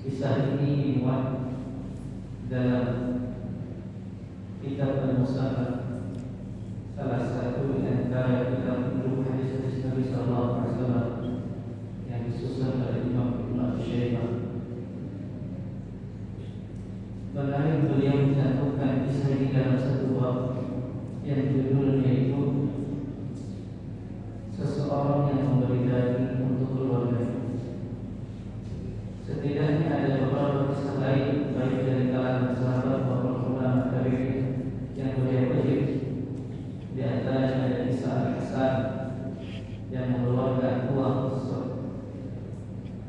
Kisah ini dimuat dalam kitab Al-Musannaf, salah satu di antara kitab hadis-hadis Nabi sallallahu alaihi wasallam yang disusun oleh Imam Ibnu Abi Syaibah. Bagaimana beliau mencantumkan kisah ini dalam satu bab yang judulnya itu seseorang yang memberi daging untuk keluarga. Setidaknya ada beberapa kisah lain baik dari kalangan sahabat maupun ulama tabi'in yang beliau kutip. Di antaranya ada kisah Al-Hasan yang mengeluarkan uang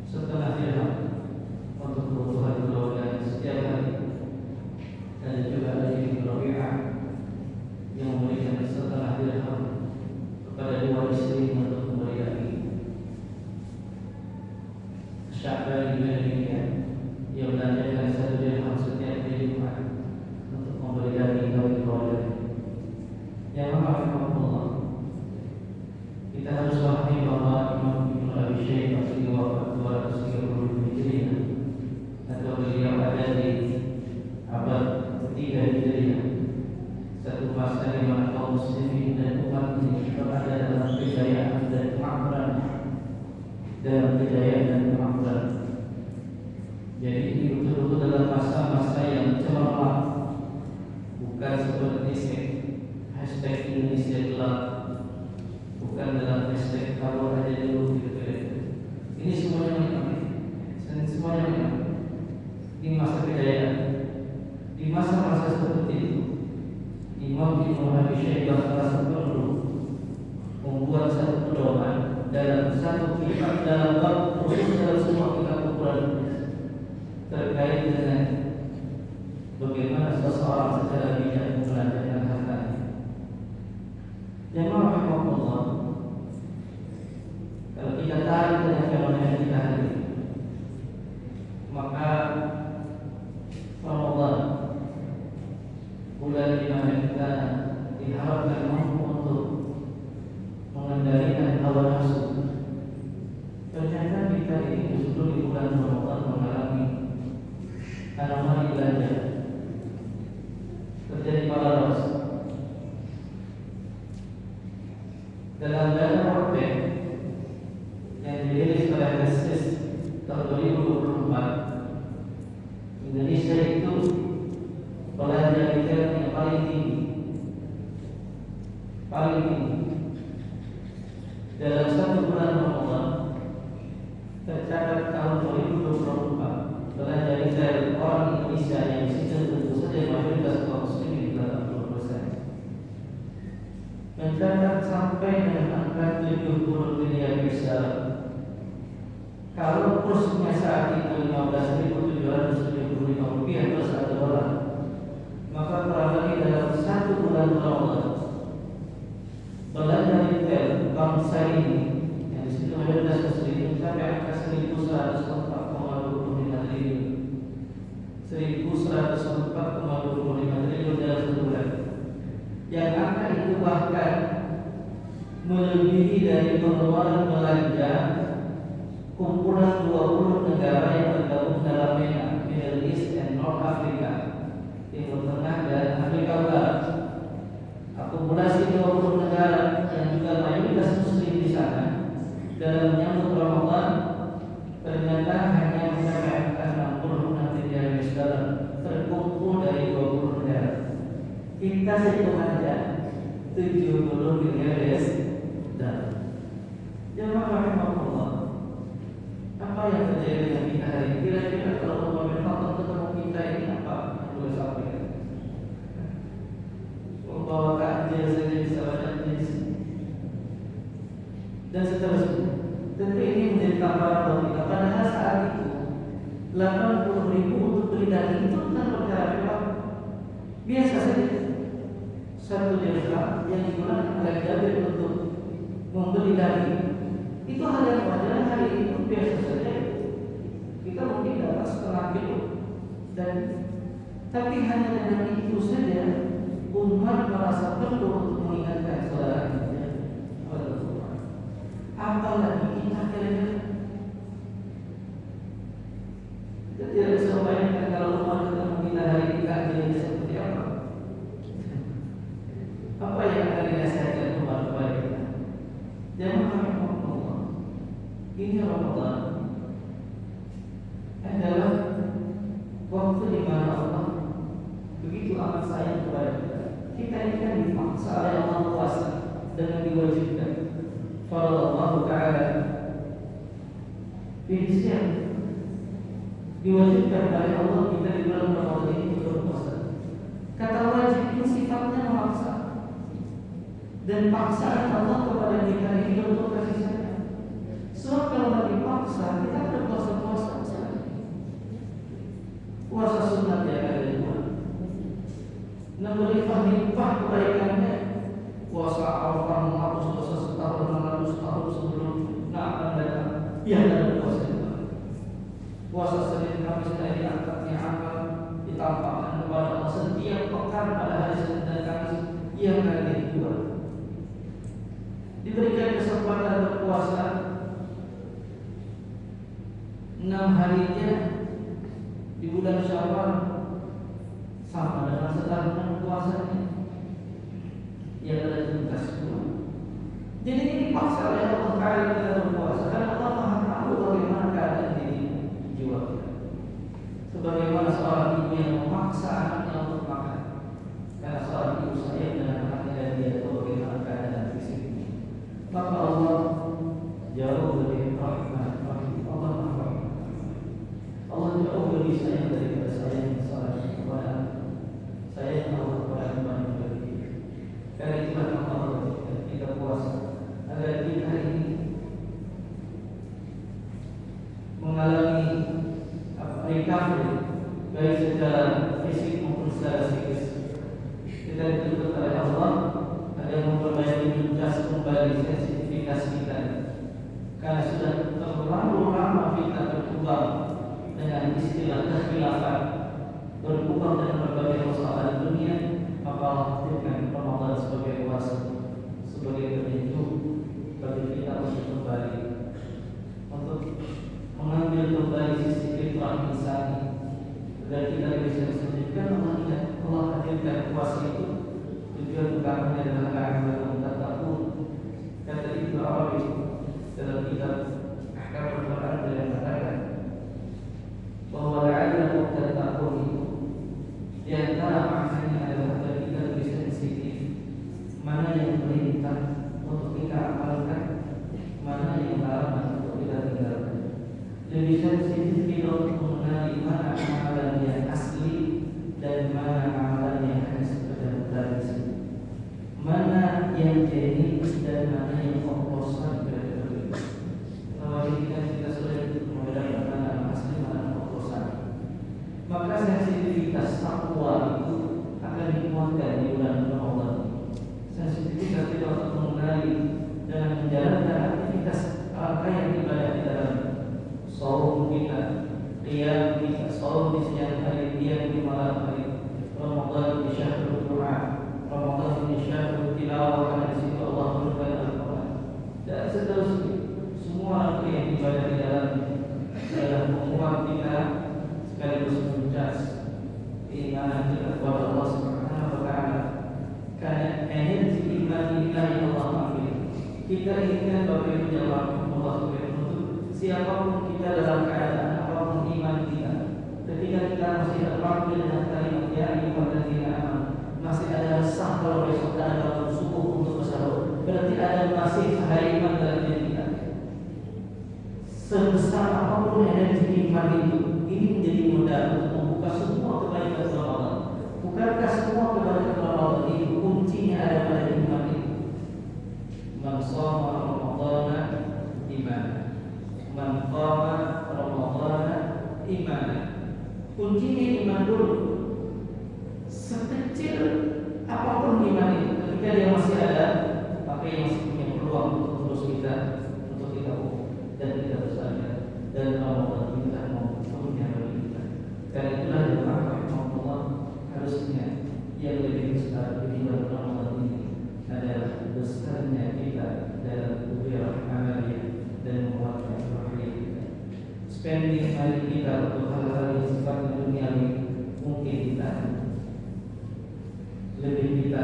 setengah dirham untuk kebutuhan keluarga setiap hari. Dan juga ada Ibnu Rabi'ah yang memberikan setengah dirham kepada dua istri untuk memberi daging. Sya'ban juga demikian, ia belanjakan satu dirham setiap hari Jumat untuk memberi daging bagi keluarga. Yang rahimahullah, kita harus pahami bahwa Imam Ibnu Abi Syaibah wafat 230 Hijriah atau beliau ada di abad ketiga Hijriah, satu masa di mana kaum muslimin dan umat ini berada dalam kejayaan dan kemakmuran, Jadi ini betul-betul dalam masa-masa yang cemerlang, bukan seperti hashtag Indonesia gelap, bukan dalam hashtag kalau aja dulu gitu. Ini semuanya ini masa kejayaan. Di masa-masa seperti itu, Imam Ibnu Abi Syaibah merasa perlu membuat satu pedoman dalam satu kitab, dalam bab khusus dalam semua kitab Al-Quran terkait dengan bagaimana seseorang secara bijak membelanjakan hartanya. Yang rahimahullah, kalau kita tarik dengan fenomena kita hari ini, maka Ramadan, bulan di mana kita diharapkan mampu untuk mengendalikan hawa nafsu, ternyata kita ini justru di bulan Ramadan mengalami anomali belanja, terjadi paradoks. Dalam data World Bank yang dirilis oleh Resis tahun 2024, Indonesia itu belanja retail yang paling tinggi dalam satu bulan Ramadan. Tercatat tahun 2024 belanja retail orang Indonesia yang disitu tentu saja mayoritas kaum muslimin 80%, mencatat sampai dengan angka 70 miliar besar. Kalau kursnya saat itu 15.775 rupiah per satu dolar, maka kurang lebih dalam satu bulan Ramadan belanja retail bangsa ini yang disitu mayoritas muslim mencapai angka 1.104,25 triliun. 1.104,25 triliun dalam satu bulan. Yang angka itu bahkan melebihi dari pengeluaran belanja kumpulan 20 negara yang tergabung dalam MENA, Middle East and North Africa, Timur Tengah dan Afrika Barat. Akumulasi 20 negara yang juga mayoritas muslim di sana dalam menyambut Ramadan ternyata hanya mencapai angka 66 miliar US dollar terkumpul dari 20 negara. Kita hitung aja 70 miliar US dollar. Jemaah rahimahullah, apa yang terjadi dengan kita hari ini? Kira-kira kalau pemerintah ketemu kita ini apa yang boleh sampaikan? Membawa takjil saja bisa banyak jenis dan seterusnya. Tentu ini menjadi tambahan buat kita. Padahal saat itu 80.000 untuk beli daging itu bukan perkara mewah, biasa saja. Satu dirham yang digunakan oleh Jabir untuk membeli daging itu hal yang wajar hari ini pun biasa saja. Kita mungkin dapat setengah kilo dan tapi hanya dengan itu saja umat merasa perlu untuk mengingatkan saudaranya. Apalagi kita kira-kira Ramadan adalah waktu di mana Allah begitu amat sayang kepada kita. Kita ini kan dipaksa oleh Allah puasa dengan diwajibkan. Faradallahu ta'ala fi'isyan, diwajibkan oleh Allah kita di bulan Ramadan ini untuk berpuasa. Kata wajib itu sifatnya memaksa, dan paksaan Allah kepada kita ini untuk kasih sayang. Sebab kalau nggak dipaksa, kita berpuasa-puasa saja. Puasa sunat ya kalian. Namun limpah kebaikannya. Puasa Arafah menghapus dosa setahun 600 tahun sebelum akan datang. Ya, dan puasa itu. Puasa Senin Kamis dari angkatnya amal ditampakkan kepada Allah setiap pekan pada hari Senin dan Kamis yang kalian buat. Diberikan kesempatan berpuasa 6 harinya di bulan Syawal sama dengan setahun puasanya yang ada tuntas pula. Jadi ini dipaksa oleh Allah Ta'ala kita berpuasa karena Allah Maha tahu bagaimana keadaan diri jiwa kita. Sebagaimana seorang ibu yang memaksa anaknya untuk makan, karena seorang ibu sayang dengan anaknya dan dia tahu bagaimana keadaan fisiknya, maka Allah jauh lebih rahmat, Allah Maha. Allah jauh lebih sayang daripada sayang seorang kepada sayang Allah kepada hamba-Nya. Karena itulah Allah kita puasa agar kita ini mengalami recovery baik secara fisik maupun secara psikis. Kita dituntut oleh Allah agar memperbaiki kembali sensitivitas kita, karena sudah terlalu lama kita berkembang dengan istilah kekhilafan, berkembang dengan berbagai masalah dunia. Maka Allah hadirkan Ramadan sebagai puasa, sebagai petunjuk bagi kita untuk kembali, untuk mengambil kembali sisi fitrah insani, agar kita bisa disebutkan Allah hadirkan puasa itu tujuan utamanya adalah agar kita takut. Kata Ibnu Arabi dalam kitab Ahkam Al-Quran yang mengatakan bahwa la'allahu tattaqun itu di antara maknanya adalah agar kita lebih sensitif mana yang perintah untuk kita amalkan, mana yang larangan untuk kita tinggalkan. Lebih sensitif kita untuk mengenali mana amalan yang asli dan mana amalan yang hanya sekedar tradisi, mana yang jadi dan mana yang oplosan. Ketika kita sudah membedakan mana asli mana oplosan, maka sensitivitas takwa itu akan dikuatkan di bulan Ramadan. Sensitivitas kita untuk mengenali dan menjalankan aktivitas rangkaian ibadah di dalam saum kita, qiyam kita, saum di siang hari, qiyam di malam hari, Ramadan di syahrul Quran, Ramadan di syahrul tilawah, karena di situ Allah menurunkan Al-Quran, dan seterusnya. Semua rangkaian ibadah di dalam menguat kita sekaligus mencas keimanan kita kepada Allah Subhanahu wa Ta'ala. Karena energi iman inilah yang Allah ambil. Kita inginkan Bapak Ibu jamaah Allah Subhanahu, siapapun kita dalam keadaan apapun iman kita, ketika kita masih terpanggil dengan kalimat ya ayyuhalladzina amanu, masih ada resah kalau besok ada bangun subuh untuk bersahur, berarti ada masih sehari iman dalam diri kita. Sebesar apapun energi iman itu, ini menjadi modal untuk membuka semua kebaikan Ramadan. Bukankah semua kebaikan Ramadan itu kuncinya ada pada iman itu? Man shoma Ramadhana imanan, man qama Ramadhana imanan. Kuncinya iman dulu. Sekecil apapun iman itu, ketika dia masih ada, maka dia masih punya peluang untuk terus kita dan kita bersadar, dan Ramadan kita mau punya bagi kita. Karena itulah jemaah Allah harusnya yang lebih besar di bulan Ramadan ini adalah besarnya kita dalam kuliah amaliyah dan menguatkan rohani kita. Spending hari kita untuk hal-hal yang sifatnya duniawi mungkin kita lebih kita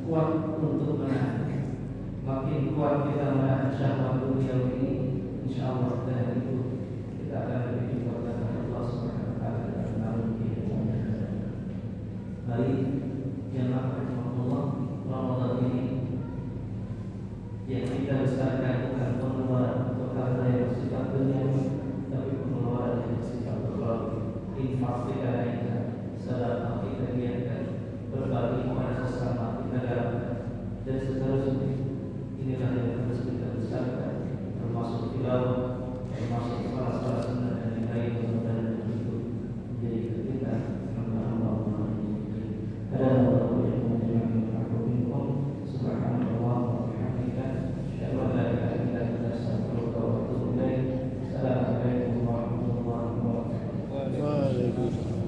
kuat untuk menahan. Makin kuat kita menahan syahwat duniawi ini, insyaallah pada hari